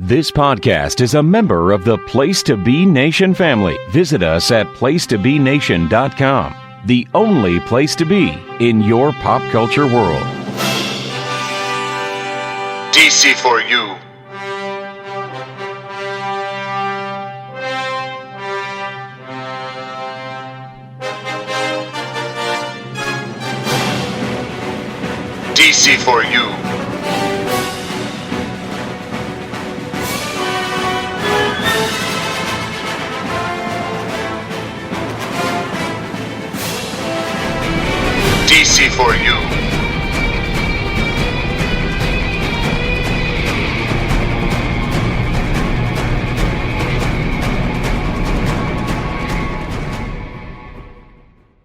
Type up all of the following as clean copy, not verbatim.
This podcast is a member of the Place to Be Nation family. Visit us at placetobenation.com, the only place to be in your pop culture world. DC4U. DC4U. DC4U.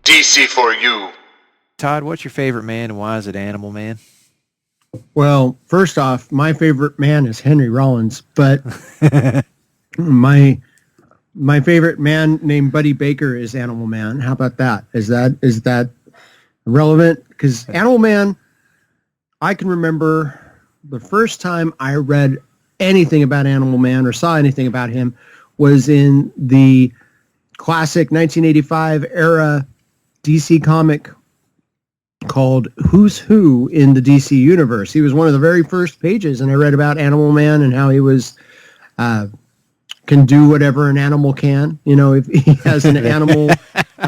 DC4U. Todd, what's your favorite man and why is it Animal Man? Well, first off, my favorite man is Henry Rollins, but my favorite man named Buddy Baker is Animal Man. How about that? Is that relevant? Because Animal Man, I can remember the first time I read anything about Animal Man or saw anything about him was in the classic 1985 era DC comic called Who's Who in the DC Universe. He was one of the very first pages, and I read about Animal Man and how he was can do whatever an animal can. You know, if he has an animal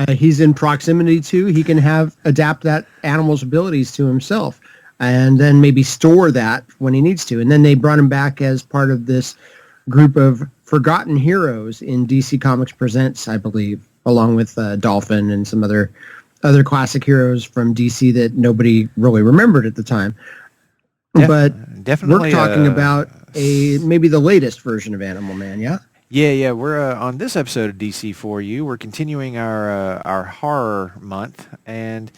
he's in proximity to, he can adapt that animal's abilities to himself and then maybe store that when he needs to. And then they brought him back as part of this group of forgotten heroes in DC Comics Presents, I believe, along with Dolphin and some other classic heroes from DC that nobody really remembered at the time. But definitely, we're talking about maybe the latest version of Animal Man, yeah? Yeah. We're on this episode of DC4U. We're continuing our horror month, and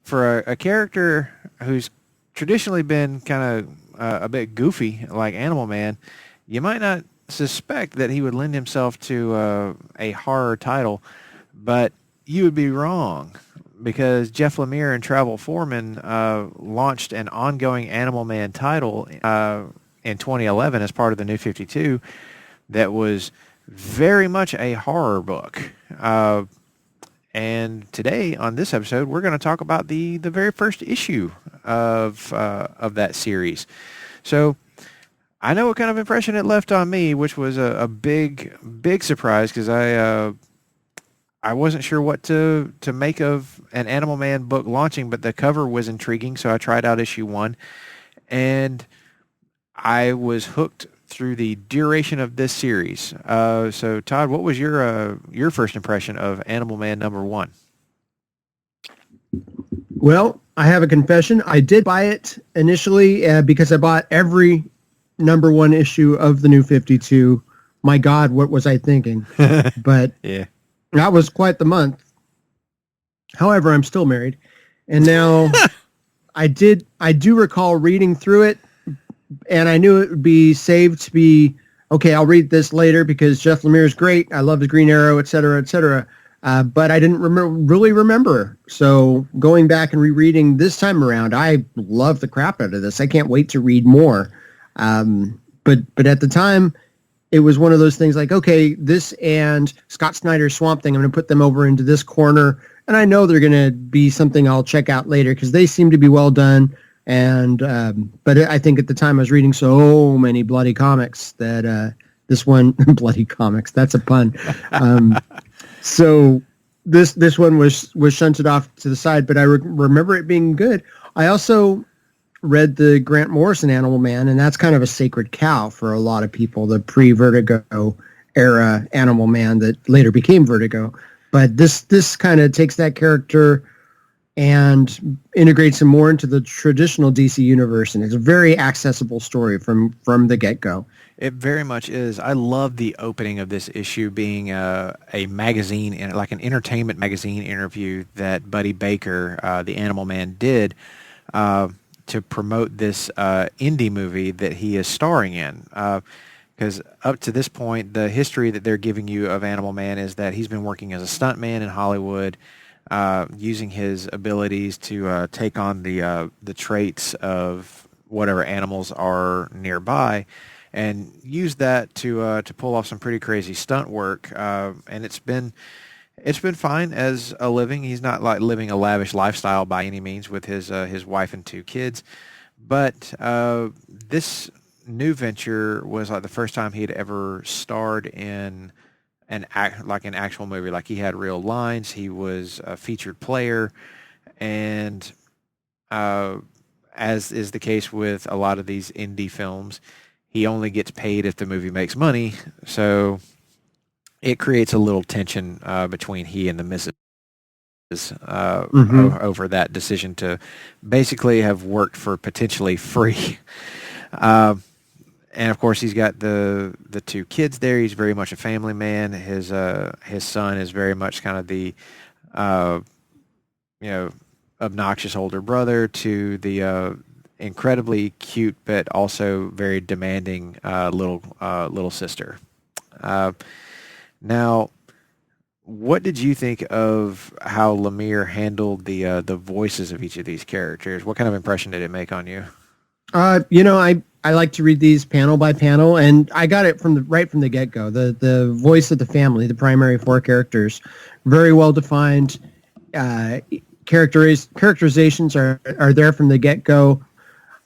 for a character who's traditionally been kind of a bit goofy like Animal Man, you might not suspect that he would lend himself to a horror title, but you would be wrong, because Jeff Lemire and Foreman launched an ongoing Animal Man title in 2011 as part of the New 52 that was very much a horror book. And today on this episode, we're going to talk about the very first issue of that series. So I know what kind of impression it left on me, which was a big surprise, because I wasn't sure what to make of an Animal Man book launching, but the cover was intriguing, so I tried out issue 1, and I was hooked through the duration of this series. So, Todd, what was your first impression of Animal Man number 1? Well, I have a confession. I did buy it initially because I bought every number 1 issue of the New 52. My God, what was I thinking? But yeah. That was quite the month. However, I'm still married. And now I do recall reading through it, and I knew it would be saved to be, okay, I'll read this later because Jeff Lemire is great. I love his Green Arrow, et cetera, et cetera. But I didn't really remember. So going back and rereading this time around, I love the crap out of this. I can't wait to read more. But at the time, it was one of those things like, okay, this and Scott Snyder's Swamp Thing, I'm going to put them over into this corner, and I know they're going to be something I'll check out later because they seem to be well done. And but I think at the time I was reading so many bloody comics that this one, bloody comics, that's a pun. So this one was shunted off to the side, but I remember it being good. I also read the Grant Morrison Animal Man, and that's kind of a sacred cow for a lot of people, the pre-Vertigo era Animal Man that later became Vertigo. But this kind of takes that character and integrates him more into the traditional DC universe, and it's a very accessible story from the get-go. It very much is. I love the opening of this issue being a magazine, like an entertainment magazine interview that Buddy Baker, the Animal Man, did to promote this indie movie that he is starring in. Because up to this point, the history that they're giving you of Animal Man is that he's been working as a stuntman in Hollywood, using his abilities to take on the traits of whatever animals are nearby. and used that to pull off some pretty crazy stunt work. And it's been fine as a living. He's not like living a lavish lifestyle by any means with his wife and 2 kids, but this new venture was like the first time he'd ever starred in an actual movie. Like, he had real lines. He was a featured player, and as is the case with a lot of these indie films, he only gets paid if the movie makes money. So it creates a little tension between he and the missus over that decision to basically have worked for potentially free. And of course, he's got the 2 kids there. He's very much a family man. His son is very much kind of the obnoxious older brother to the incredibly cute but also very demanding little sister. Now, what did you think of how Lemire handled the voices of each of these characters? What kind of impression did it make on you? I like to read these panel by panel, and I got it right from the get-go. The voice of the family, the primary 4 characters, very well defined. Characterizations are there from the get-go.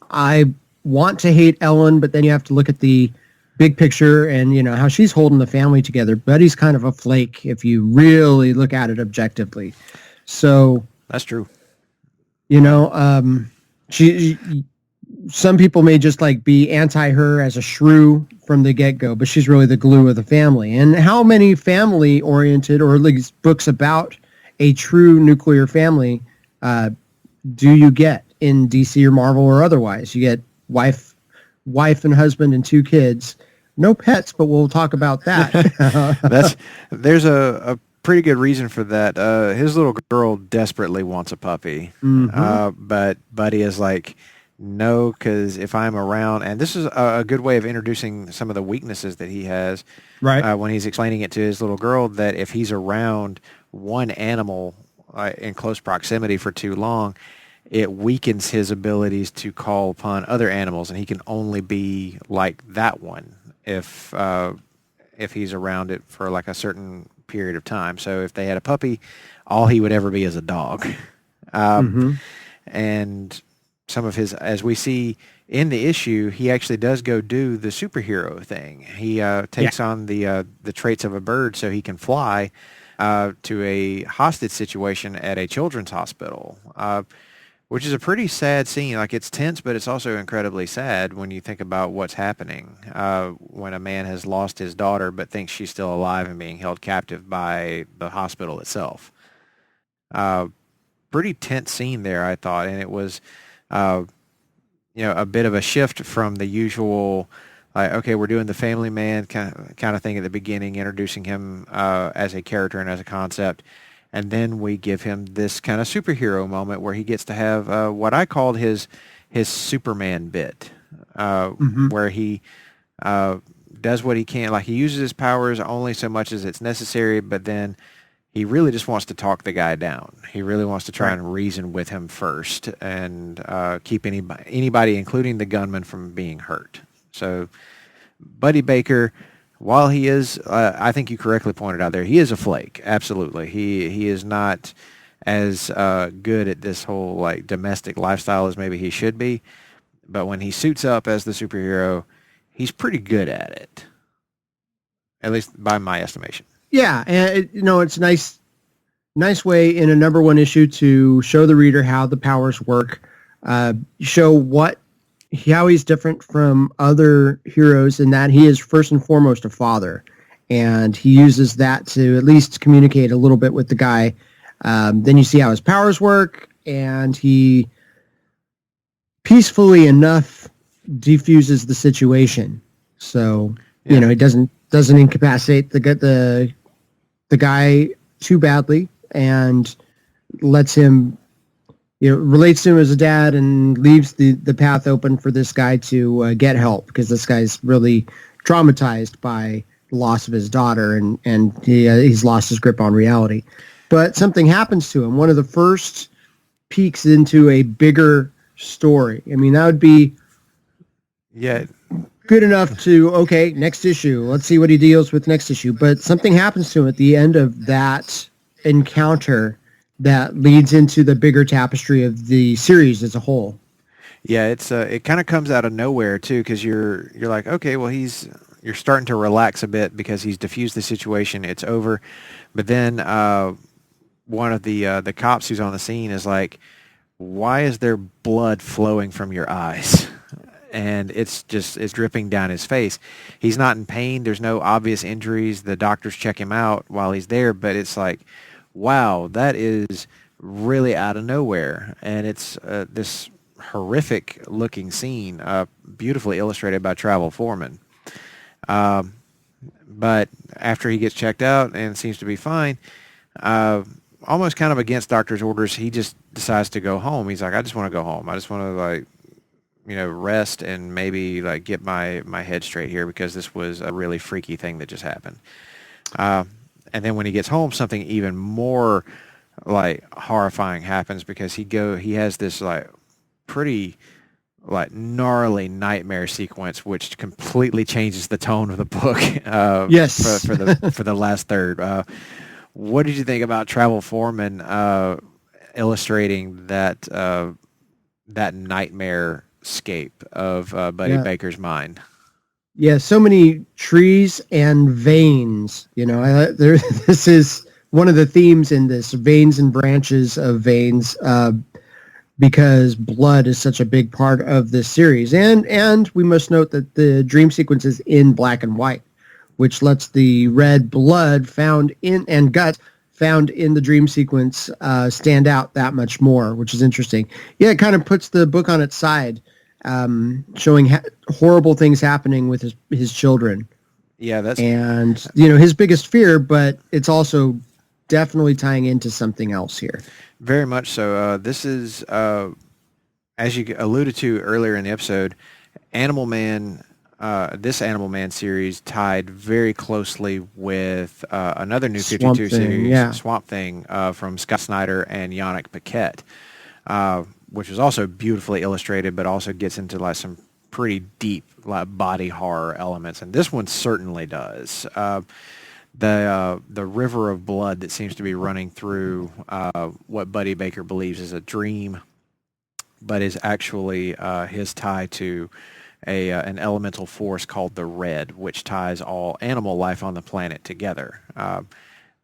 I want to hate Ellen, but then you have to look at the big picture and how she's holding the family together. Buddy's kind of a flake if you really look at it objectively. So that's true. Some people may just be anti her as a shrew from the get-go, but she's really the glue of the family. And how many family-oriented or at least books about a true nuclear family do you get in DC or Marvel or otherwise? You get wife and husband and 2 kids. No pets, but we'll talk about that. There's a pretty good reason for that. His little girl desperately wants a puppy, but Buddy is like, no, because if I'm around, and this is a good way of introducing some of the weaknesses that he has, right? When he's explaining it to his little girl, that if he's around one animal in close proximity for too long, it weakens his abilities to call upon other animals, and he can only be like that one if he's around it for like a certain period of time. So if they had a puppy, all he would ever be is a dog. And some of his, as we see in the issue, he actually does go do the superhero thing. He takes on the traits of a bird so he can fly to a hostage situation at a children's hospital, which is a pretty sad scene. Like, it's tense, but it's also incredibly sad when you think about what's happening when a man has lost his daughter but thinks she's still alive and being held captive by the hospital itself. Pretty tense scene there, I thought, and it was a bit of a shift from the usual, okay, we're doing the family man kind of thing at the beginning, introducing him as a character and as a concept, and then we give him this kind of superhero moment where he gets to have what I called his Superman bit, where he does what he can. Like, he uses his powers only so much as it's necessary, but then he really just wants to talk the guy down. He really wants to try and reason with him first and keep anybody, including the gunman, from being hurt. So Buddy Baker, while he is, I think you correctly pointed out there, he is a flake. Absolutely. He is not as good at this whole domestic lifestyle as maybe he should be. But when he suits up as the superhero, he's pretty good at it. At least by my estimation. Yeah, and it's a nice way in a number 1 issue to show the reader how the powers work, show how he's different from other heroes in that he is first and foremost a father, and he uses that to at least communicate a little bit with the guy. Then you see how his powers work, and he peacefully enough defuses the situation. So he doesn't incapacitate the guy too badly, and lets him, relates to him as a dad, and leaves the path open for this guy to get help, because this guy's really traumatized by the loss of his daughter, and he's lost his grip on reality. But something happens to him. One of the first peeks into a bigger story. I mean, that would be... Yeah. good enough to, okay, next issue. Let's see what he deals with next issue. But something happens to him at the end of that encounter that leads into the bigger tapestry of the series as a whole. Yeah, it kind of comes out of nowhere too, because you're like, okay, well you're starting to relax a bit because he's diffused the situation. It's over, but then one of the cops who's on the scene is like, why is there blood flowing from your eyes? And it's dripping down his face. He's not in pain. There's no obvious injuries. The doctors check him out while he's there, but it's like, wow, that is really out of nowhere. And it's this horrific looking scene, beautifully illustrated by Travel Foreman. But after he gets checked out and seems to be fine, almost kind of against doctor's orders, he just decides to go home. He's like, I just want to go home. I just want to rest and maybe get my head straight here, because this was a really freaky thing that just happened. And then when he gets home, something even more horrifying happens, because he has this pretty gnarly nightmare sequence, which completely changes the tone of the book. Yes. for the last third. What did you think about Travel Foreman illustrating that nightmare scape of Buddy Baker's mind? Yeah, so many trees and veins. This is one of the themes in this: veins and branches of veins. Because blood is such a big part of this series. And we must note that the dream sequence is in black and white, which lets the red blood and guts found in the dream sequence stand out that much more, which is interesting. Yeah, it kind of puts the book on its side, showing horrible things happening with his children. Yeah, and his biggest fear, but it's also definitely tying into something else here. Very much so. This is, as you alluded to earlier in the episode, Animal Man. This Animal Man series tied very closely with another New 52 series, Swamp Thing, from Scott Snyder and Yannick Paquette, which was also beautifully illustrated, but also gets into some pretty deep body horror elements, and this one certainly does. The river of blood that seems to be running through what Buddy Baker believes is a dream, but is actually his tie to an elemental force called the Red, which ties all animal life on the planet together.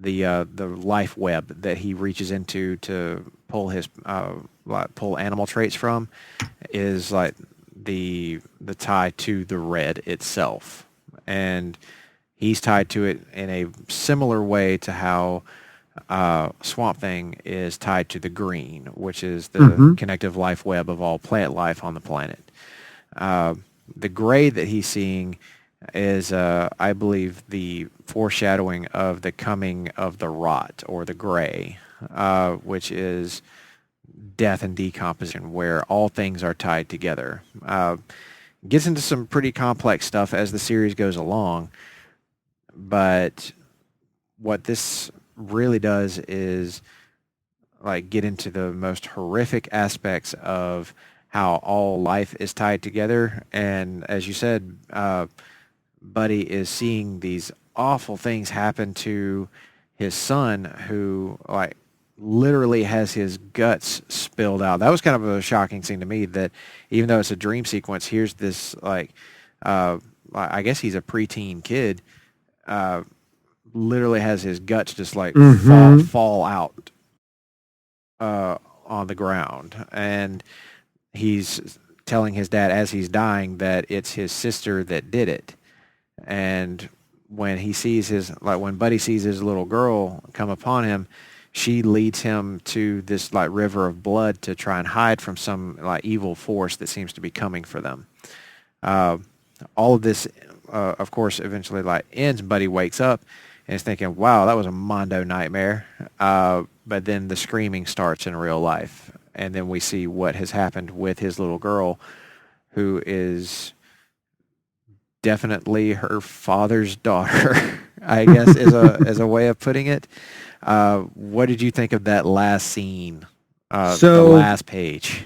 The life web that he reaches into to pull pull animal traits from is the tie to the Red itself, and he's tied to it in a similar way to how Swamp Thing is tied to the green, which is the connective life web of all plant life on the planet. The gray that he's seeing is, I believe, the foreshadowing of the coming of the rot, or the gray, which is death and decomposition, where all things are tied together. Gets into some pretty complex stuff as the series goes along. But what this really does is get into the most horrific aspects of how all life is tied together. And as you said, Buddy is seeing these awful things happen to his son, who literally has his guts spilled out. That was kind of a shocking scene to me, that even though it's a dream sequence, here's this I guess he's a preteen kid, literally has his guts just fall out on the ground, and he's telling his dad as he's dying that it's his sister that did it. And when he sees when Buddy sees his little girl come upon him, she leads him to this river of blood to try and hide from some evil force that seems to be coming for them. All of this, of course, eventually ends. Buddy wakes up and is thinking, wow, that was a Mondo nightmare. But then the screaming starts in real life. And then we see what has happened with his little girl, who is definitely her father's daughter, I guess, is a way of putting it. What did you think of that last scene, the last page?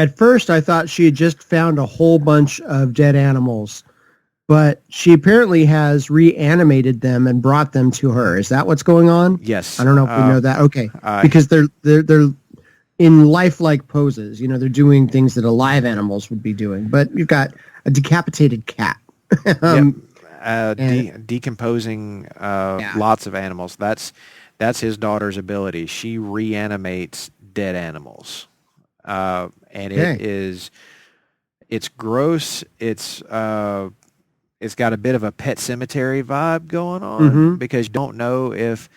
At first, I thought she had just found a whole bunch of dead animals, but she apparently has reanimated them and brought them to her. Is that what's going on? Yes. I don't know if we know that. Okay, because they're in lifelike poses. You know, they're doing things that alive animals would be doing. But you've got a decapitated cat. Decomposing lots of animals. That's his daughter's ability. She reanimates dead animals, and it's gross. It's got a bit of a Pet Cemetery vibe going on because you don't know if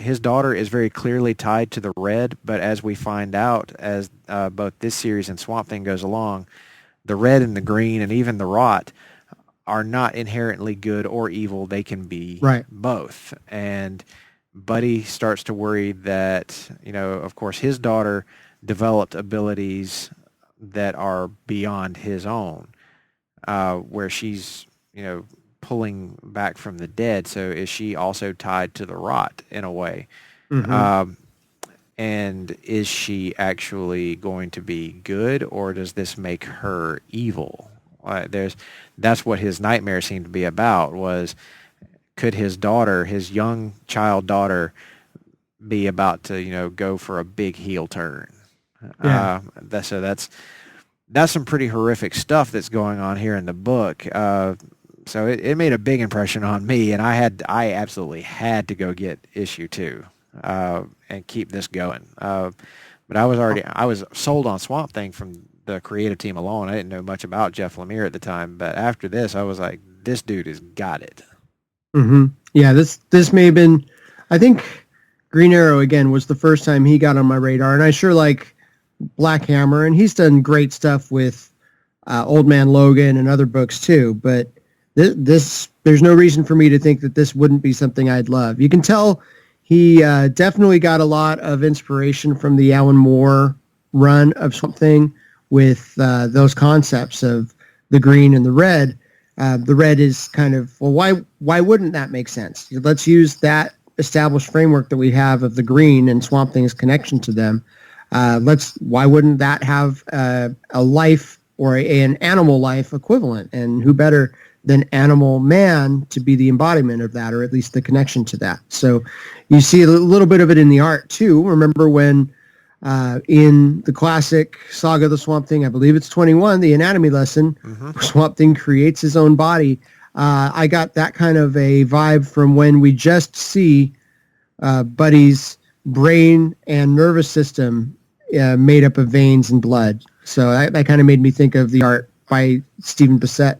his daughter is very clearly tied to the red, but as we find out as both this series and Swamp Thing goes along, the red and the green and even the rot are not inherently good or evil. They can be both. And Buddy starts to worry that, of course, his daughter developed abilities that are beyond his own, where she's, pulling back from the dead. So is she also tied to the rot in a way? And is she actually going to be good, or does this make her evil? That's what his nightmare seemed to be about, was could his daughter, his young child daughter, be about to, go for a big heel turn? Yeah. So that's some pretty horrific stuff that's going on here in the book. So it made a big impression on me, and I absolutely had to go get issue 2 and keep this going. But I was sold on Swamp Thing from the creative team alone. I didn't know much about Jeff Lemire at the time, but after this, I was like, this dude has got it. Yeah, this may have been, I think Green Arrow again was the first time he got on my radar, and I sure like Black Hammer, and he's done great stuff with Old Man Logan and other books too, but there's no reason for me to think that this wouldn't be something I'd love. You can tell he definitely got a lot of inspiration from the Alan Moore run of something with those concepts of the green and the red. The red is kind of, well, why wouldn't that make sense? Let's use that established framework that we have of the green and Swamp Thing's connection to them. Why wouldn't that have a life or an animal life equivalent? And who better than Animal Man to be the embodiment of that, or at least the connection to that? So you see a little bit of it in the art too. Remember when in the classic Saga of the Swamp Thing, I believe it's 21, the anatomy lesson, Swamp Thing creates his own body. I got that kind of a vibe from when we just see Buddy's brain and nervous system made up of veins and blood. So that kind of made me think of the art by Stephen Bissett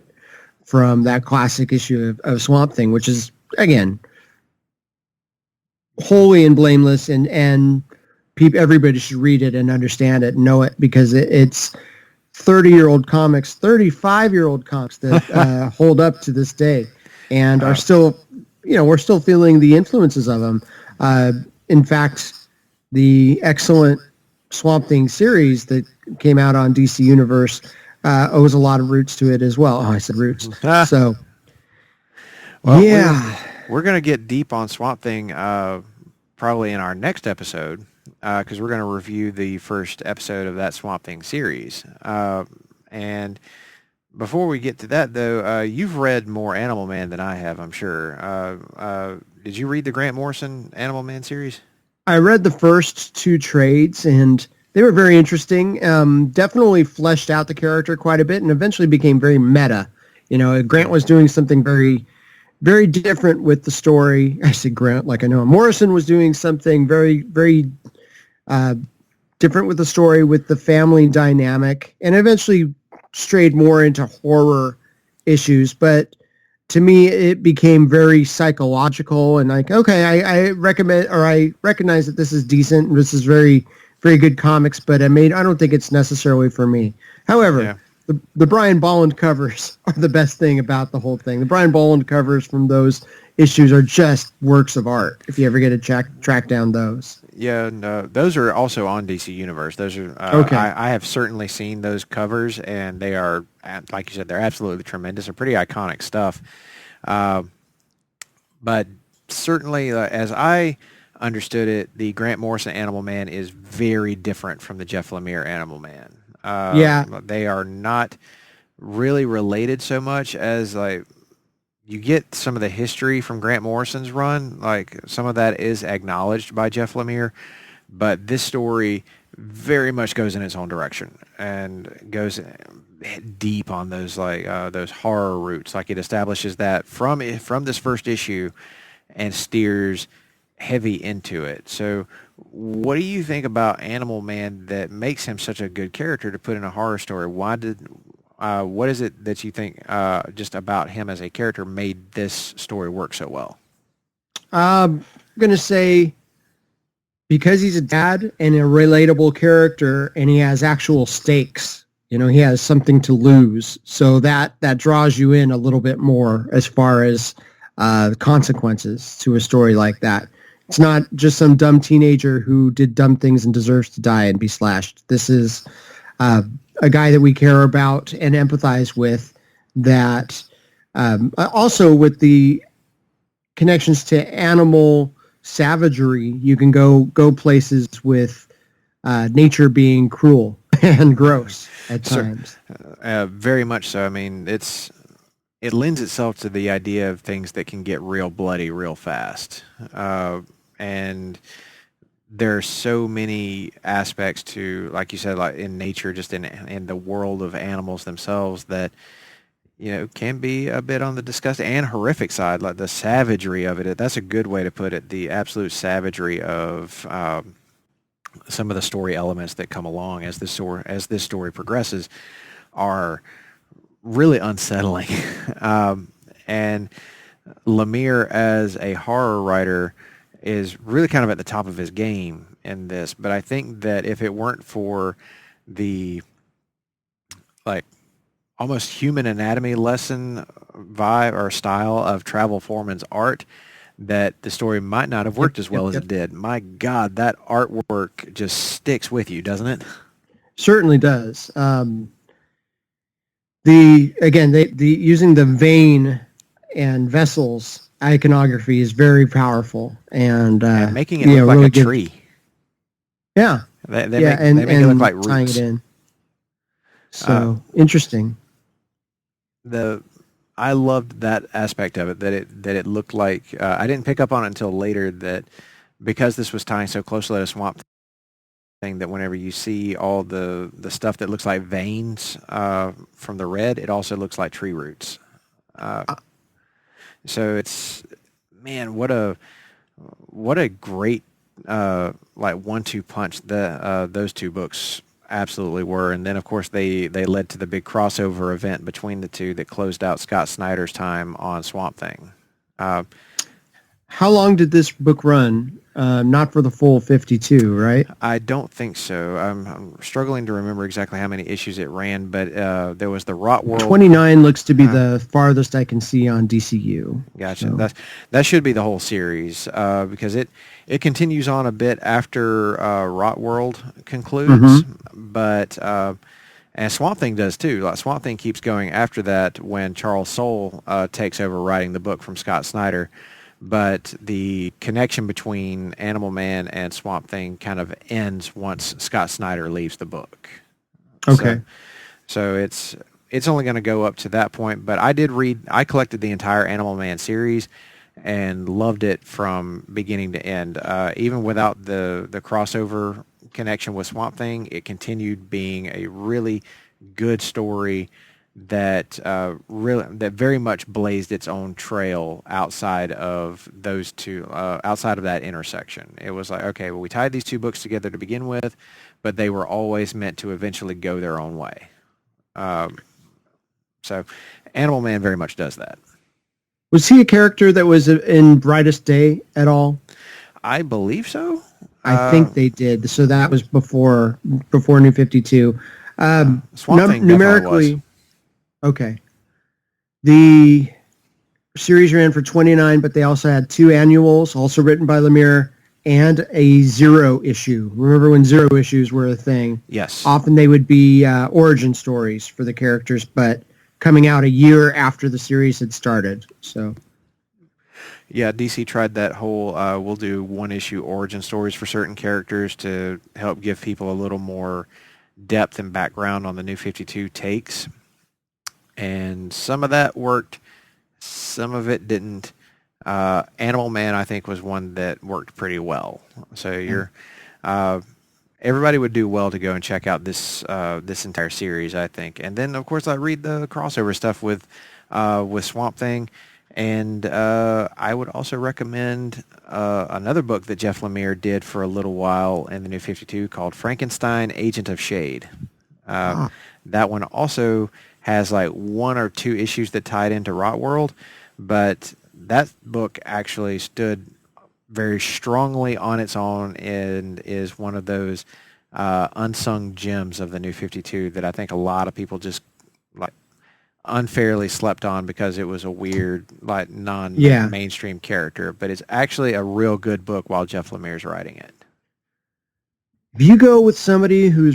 from that classic issue of Swamp Thing, which is, again, holy and blameless, and everybody should read it and understand it and know it, because it's 30-year-old comics, 35-year-old comics that hold up to this day and are still, we're still feeling the influences of them. In fact, the excellent Swamp Thing series that came out on DC Universe owes a lot of roots to it as well. Oh, I said roots. So, well, yeah. We're going to get deep on Swamp Thing probably in our next episode, because we're going to review the first episode of that Swamp Thing series. And before we get to that, though, you've read more Animal Man than I have, I'm sure. Did you read the Grant Morrison Animal Man series? I read the first 2 trades, and they were very interesting. Definitely fleshed out the character quite a bit, and eventually became very meta. Grant was doing something very, very different with the story. I say Grant like I know him. Morrison was doing something very, very different with the story, with the family dynamic, and eventually strayed more into horror issues. But to me, it became very psychological, and like, okay, I recognize that this is decent. This is very, very good comics, but I don't think it's necessarily for me. However, the Brian Bolland covers are the best thing about the whole thing. The Brian Bolland covers from those issues are just works of art, if you ever get to track down those. Yeah, no, those are also on DC Universe. Those are okay. I have certainly seen those covers, and they are, like you said, they're absolutely tremendous. They're pretty iconic stuff. But certainly, as I understood it, the Grant Morrison Animal Man is very different from the Jeff Lemire Animal Man. Yeah. They are not really related so much as like you get some of the history from Grant Morrison's run. Like some of that is acknowledged by Jeff Lemire, but this story very much goes in its own direction and goes deep on those horror roots. Like it establishes that from this first issue and steers heavy into it. So what do you think about Animal Man that makes him such a good character to put in a horror story? What is it that you think just about him as a character made this story work so well? I'm going to say because he's a dad and a relatable character and he has actual stakes, he has something to lose. So that draws you in a little bit more as far as consequences to a story like that. It's not just some dumb teenager who did dumb things and deserves to die and be slashed. This is a guy that we care about and empathize with, that also with the connections to animal savagery, you can go places with nature being cruel and gross at times. Very much so. I mean, it lends itself to the idea of things that can get real bloody real fast. And there are so many aspects to, like you said, like in nature, just in the world of animals themselves that, can be a bit on the disgusting and horrific side, like the savagery of it. That's a good way to put it. The absolute savagery of some of the story elements that come along as this story progresses are really unsettling. And Lemire, as a horror writer, is really kind of at the top of his game in this. But I think that if it weren't for the almost human anatomy lesson vibe or style of Travel Foreman's art, that the story might not have worked as well as it did. My God, that artwork just sticks with you, doesn't it? Certainly does. Using the vein and vessels iconography is very powerful, and making it look like really a tree. Yeah, they make it look like tying roots. it in. So interesting. I loved that aspect of it, that it looked like I didn't pick up on it until later, that because this was tying so closely to a swamp thing, that whenever you see all the stuff that looks like veins from the red, it also looks like tree roots. So it's, man, what a great 1-2 punch those two books absolutely were. And then of course they led to the big crossover event between the two that closed out Scott Snyder's time on Swamp Thing. How long did this book run? Not for the full 52, right? I don't think so. I'm struggling to remember exactly how many issues it ran, but there was the Rot World. 29 looks to be the farthest I can see on DCU. Gotcha. So. That should be the whole series because it continues on a bit after Rot World concludes, but and Swamp Thing does too. Like Swamp Thing keeps going after that when Charles Soule takes over writing the book from Scott Snyder. But the connection between Animal Man and Swamp Thing kind of ends once Scott Snyder leaves the book. Okay. So it's only going to go up to that point. But I collected the entire Animal Man series and loved it from beginning to end. Even without the crossover connection with Swamp Thing, it continued being a really good story that very much blazed its own trail outside of those two, outside of that intersection. It was like, okay, well, we tied these two books together to begin with, but they were always meant to eventually go their own way. So Animal Man very much does that. Was he a character that was in Brightest Day at all? I believe so. I think they did. So that was before New 52. Swamp Thing numerically was. Okay. The series ran for 29, but they also had 2 annuals, also written by Lemire, and a 0 issue. Remember when 0 issues were a thing? Yes. Often they would be origin stories for the characters, but coming out a year after the series had started. So, yeah, DC tried that whole we'll do 1-issue origin stories for certain characters to help give people a little more depth and background on the New 52 takes. And some of that worked, some of it didn't. Animal Man, I think, was one that worked pretty well. So everybody would do well to go and check out this entire series, I think. And then, of course, I read the crossover stuff with Swamp Thing. And I would also recommend another book that Jeff Lemire did for a little while in the New 52 called Frankenstein, Agent of Shade. That one also has like 1 or 2 issues that tied into Rot World, but that book actually stood very strongly on its own and is one of those unsung gems of the New 52 that I think a lot of people just like unfairly slept on because it was a weird, like non-mainstream character. But it's actually a real good book while Jeff Lemire's writing it. If you go with somebody who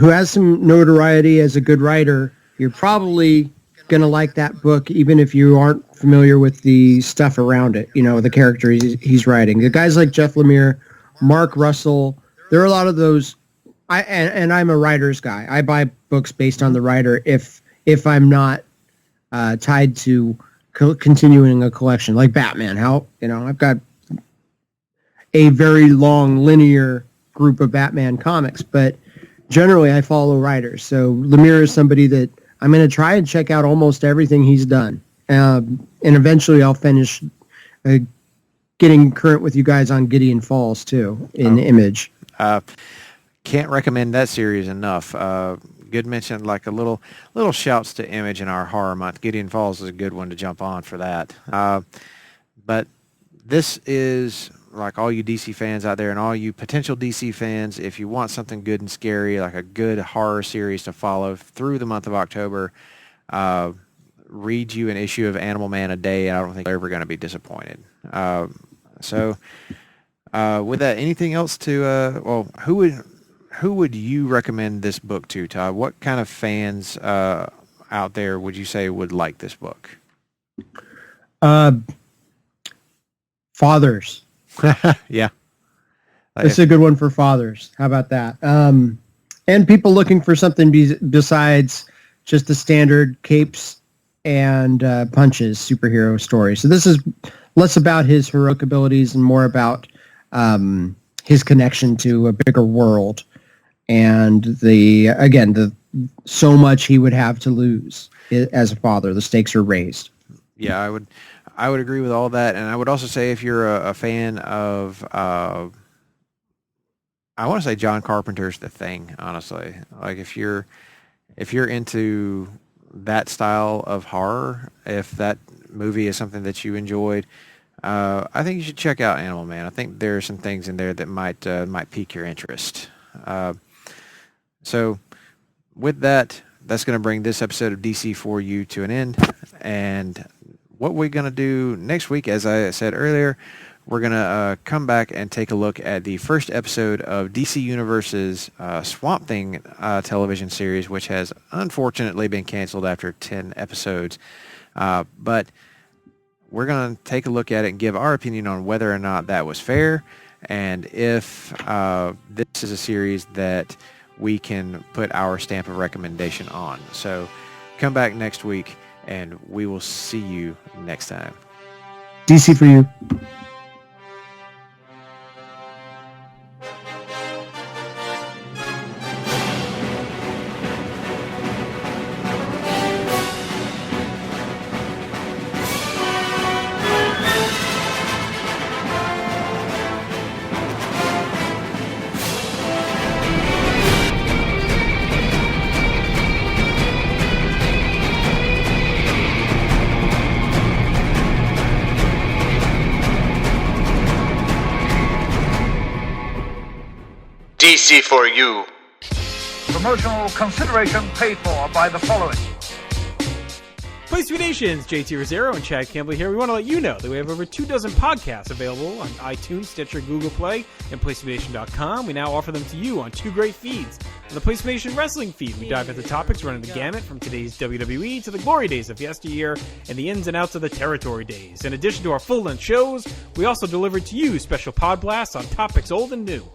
has some notoriety as a good writer, you're probably going to like that book, even if you aren't familiar with the stuff around it, the character he's writing. The guys like Jeff Lemire, Mark Russell, there are a lot of those. And I'm a writer's guy. I buy books based on the writer if I'm not tied to continuing a collection, like Batman. I've got a very long linear group of Batman comics, but generally I follow writers. So Lemire is somebody that I'm going to try and check out almost everything he's done. And eventually I'll finish getting current with you guys on Gideon Falls, too, in Image. Can't recommend that series enough. Good mention, like a little shouts to Image in our horror month. Gideon Falls is a good one to jump on for that. But this is, like all you DC fans out there and all you potential DC fans, if you want something good and scary, like a good horror series to follow through the month of October, read you an issue of Animal Man a day, and I don't think you're ever going to be disappointed. So with that, anything else to, who would you recommend this book to, Todd? What kind of fans out there would you say would like this book? Fathers. Yeah. It's a good one for fathers. How about that? And people looking for something besides just the standard capes and punches superhero story. So this is less about his heroic abilities and more about his connection to a bigger world and the so much he would have to lose as a father. The stakes are raised. Yeah, I would agree with all that, and I would also say if you're a fan of, I want to say John Carpenter's The Thing. Honestly, like if you're into that style of horror, if that movie is something that you enjoyed, I think you should check out Animal Man. I think there are some things in there that might pique your interest. So, with that, that's going to bring this episode of DC4U to an end, and what we're going to do next week, as I said earlier, we're going to come back and take a look at the first episode of DC Universe's Swamp Thing television series, which has unfortunately been canceled after 10 episodes. But we're going to take a look at it and give our opinion on whether or not that was fair, and if this is a series that we can put our stamp of recommendation on. So come back next week, and we will see you next time. DC4U. DC4U. Promotional consideration paid for by the following. Place to Be Nations, JT Rosero and Chad Campbell here. We want to let you know that we have over 24 podcasts available on iTunes, Stitcher, Google Play, and PlaceToBeNation.com. We now offer them to you on 2 great feeds. On the Place to Be Nation Wrestling feed, we dive into topics running the gamut from today's WWE to the glory days of yesteryear and the ins and outs of the territory days. In addition to our full-length shows, we also deliver to you special pod blasts on topics old and new.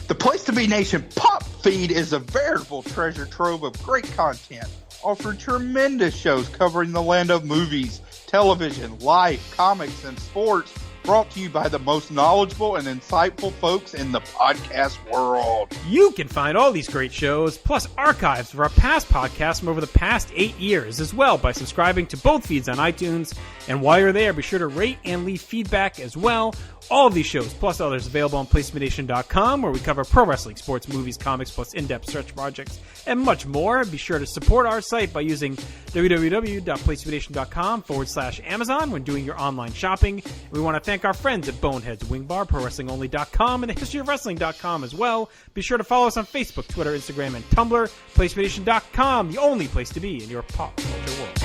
The Place to Be Nation Pop feed is a veritable treasure trove of great content, offering tremendous shows covering the land of movies, television, life, comics, and sports, brought to you by the most knowledgeable and insightful folks in the podcast world. You can find all these great shows, plus archives of our past podcasts from over the past 8 years as well by subscribing to both feeds on iTunes. And while you're there, be sure to rate and leave feedback as well. All of these shows, plus others, available on PlaceMeNation.com, where we cover pro wrestling, sports, movies, comics, plus in-depth search projects, and much more. Be sure to support our site by using www.PlaceMeNation.com/Amazon when doing your online shopping. We want to thank our friends at Boneheads Wing Bar, ProWrestlingOnly.com, and TheHistoryOfWrestling.com as well. Be sure to follow us on Facebook, Twitter, Instagram, and Tumblr. PlaceMeNation.com, the only place to be in your pop culture world.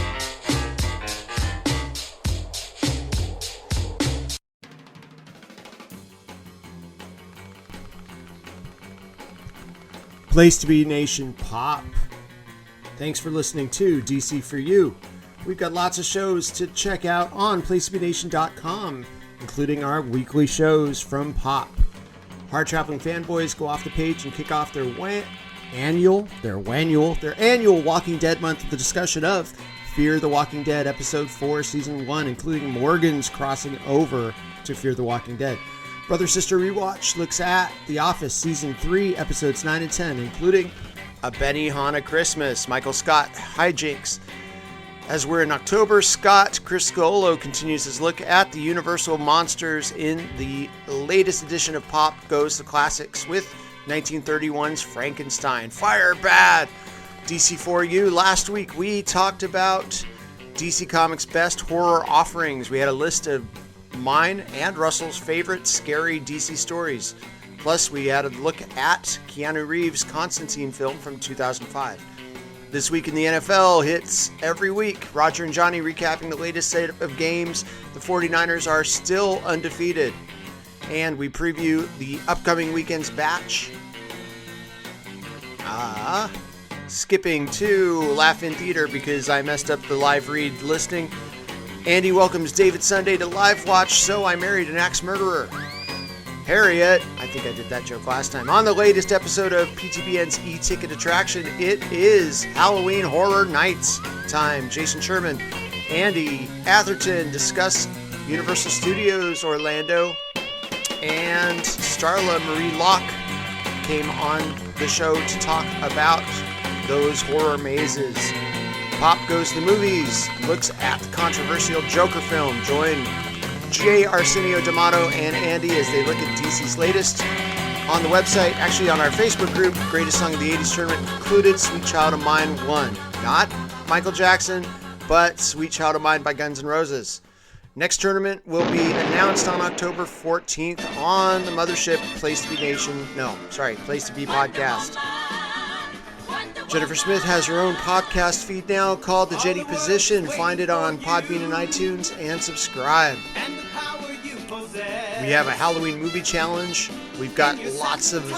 Place to be Nation Pop. Thanks for listening to DC4U. We've got lots of shows to check out on PlaceToBeNation.com, including our weekly shows from Pop. Hard Traveling Fanboys go off the page and kick off their annual Walking Dead month with the discussion of Fear the Walking Dead Episode 4, Season 1, including Morgan's crossing over to Fear the Walking Dead. Brother Sister Rewatch looks at The Office Season 3, Episodes 9 and 10, including A Benihana Christmas, Michael Scott hijinks. As we're in October, Scott Criscuolo continues his look at the Universal monsters in the latest edition of Pop Goes the Classics with 1931's Frankenstein. Fire Bad! DC4U. Last week we talked about DC Comics' best horror offerings. We had a list of mine and Russell's favorite scary DC stories. Plus, we had a look at Keanu Reeves' Constantine film from 2005. This Week in the NFL hits every week. Roger and Johnny recapping the latest set of games. The 49ers are still undefeated. And we preview the upcoming weekend's batch. Skipping to Laugh in Theater because I messed up the live read listing. Andy welcomes David Sunday to Live Watch, So I Married an Axe Murderer. Harriet, I think I did that joke last time. On the latest episode of PTBN's E-Ticket Attraction, it is Halloween Horror Nights time. Jason Sherman, Andy Atherton discuss Universal Studios Orlando, and Starla Marie Locke came on the show to talk about those horror mazes. Pop Goes to the Movies looks at the controversial Joker film. Join J. Arsenio D'Amato and Andy as they look at DC's latest. On the website, actually on our Facebook group, Greatest Song of the 80s Tournament included Sweet Child of Mine won. Not Michael Jackson, but Sweet Child of Mine by Guns N' Roses. Next tournament will be announced on October 14th on the Mothership Place to Be podcast. Jennifer Smith has her own podcast feed now called The Jetty Position. Find it on Podbean and iTunes and subscribe. We have a Halloween movie challenge. We've got lots of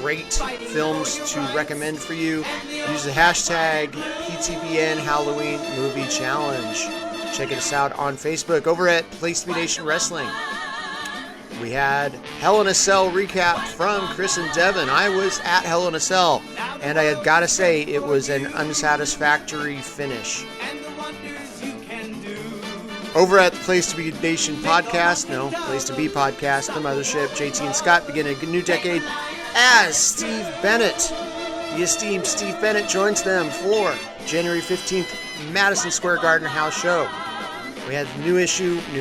great films to recommend for you. Use the hashtag PTBN Halloween Movie Challenge. Check us out on Facebook over at Place to Be Nation Wrestling. We had Hell in a Cell recap from Chris and Devin. I was at Hell in a Cell, and I had got to say it was an unsatisfactory finish. Over at the Place to Be Nation podcast, Place to Be podcast, the Mothership, JT and Scott begin a new decade as Steve Bennett. The esteemed Steve Bennett joins them for January 15th Madison Square Garden House show. We had a new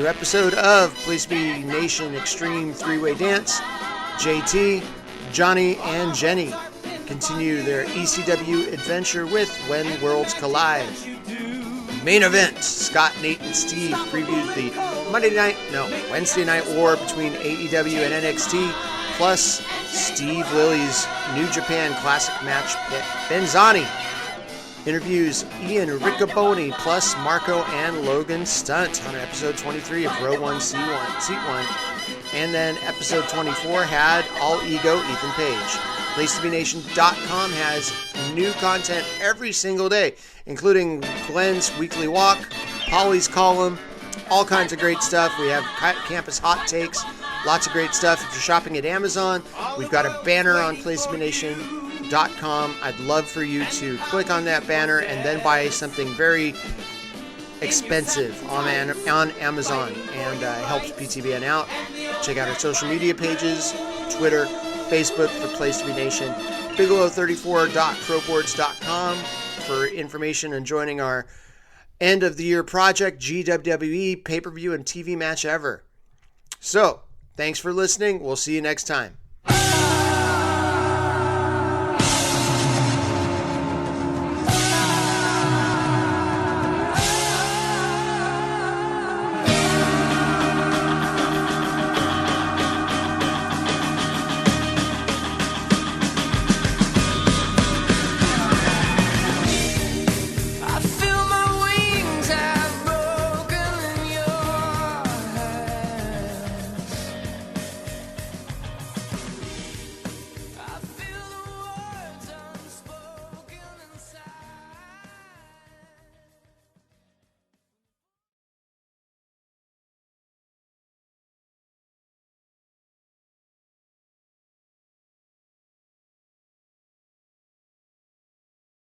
episode of Place to Be Nation Extreme 3-Way Dance. JT, Johnny, and Jenny continue their ECW adventure with When Worlds Collide. Main event, Scott, Nate, and Steve previewed the Wednesday Night War between AEW and NXT, plus Steve Lilly's New Japan Classic match pit. Benzani interviews Ian Riccoboni plus Marco and Logan Stunt on episode 23 of Row 1, Seat 1. And then episode 24 had All Ego Ethan Page. PlaceToBeNation.com has new content every single day, including Glenn's Weekly Walk, Polly's Column, all kinds of great stuff. We have Campus Hot Takes, lots of great stuff. If you're shopping at Amazon, we've got a banner on Place to Be Nation PlaceToBeNation.com. I'd love for you to click on that banner and then buy something very expensive on Amazon, and helps PTBN out. Check out our social media pages, Twitter, Facebook for Place to Be Nation, Bigelow34.proboards.com for information on joining our end of the year project, GWWE pay-per-view and TV match ever. So, thanks for listening. We'll see you next time.